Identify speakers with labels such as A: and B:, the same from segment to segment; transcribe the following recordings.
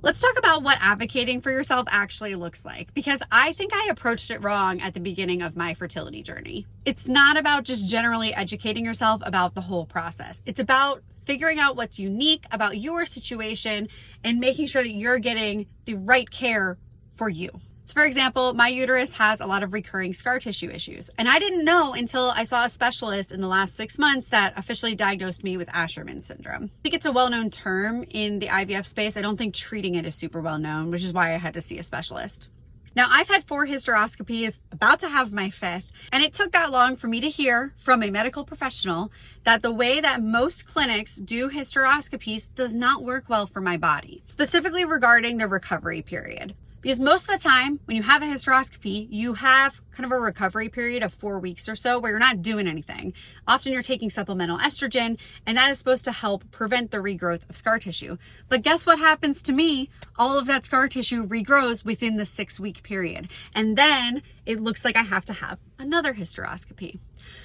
A: Let's talk about what advocating for yourself actually looks like, because I think I approached it wrong at the beginning of my fertility journey. It's not about just generally educating yourself about the whole process. It's about figuring out what's unique about your situation and making sure that you're getting the right care for you. So for example, my uterus has a lot of recurring scar tissue issues. And I didn't know until I saw a specialist in the last 6 months that officially diagnosed me with Asherman syndrome. I think it's a well-known term in the IVF space. I don't think treating it is super well known, which is why I had to see a specialist. Now, I've had 4 hysteroscopies, about to have my 5th, and it took that long for me to hear from a medical professional that the way that most clinics do hysteroscopies does not work well for my body, specifically regarding the recovery period. Because most of the time, when you have a hysteroscopy, you have kind of a recovery period of 4 weeks or so where you're not doing anything. Often you're taking supplemental estrogen, and that is supposed to help prevent the regrowth of scar tissue. But guess what happens to me? All of that scar tissue regrows within the 6-week period. And then it looks like I have to have another hysteroscopy.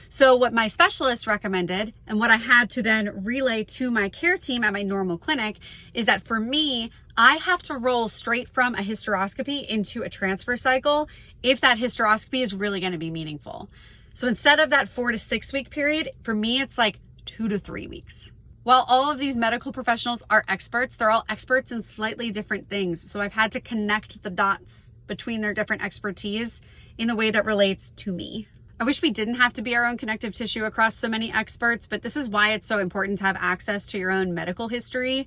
A: So what my specialist recommended, and what I had to then relay to my care team at my normal clinic, is that for me, I have to roll straight from a hysteroscopy into a transfer cycle if that hysteroscopy is really going to be meaningful. So instead of that 4 to 6 week period, for me, it's like 2 to 3 weeks. While all of these medical professionals are experts, they're all experts in slightly different things. So I've had to connect the dots between their different expertise in the way that relates to me. I wish we didn't have to be our own connective tissue across so many experts, but this is why it's so important to have access to your own medical history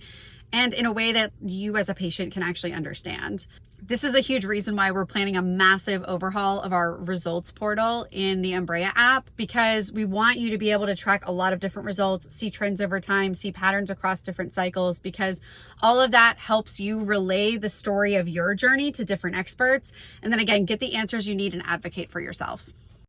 A: and in a way that you as a patient can actually understand. This is a huge reason why we're planning a massive overhaul of our results portal in the Umbrea app, because we want you to be able to track a lot of different results, see trends over time, see patterns across different cycles, because all of that helps you relay the story of your journey to different experts. And then again, get the answers you need and advocate for yourself.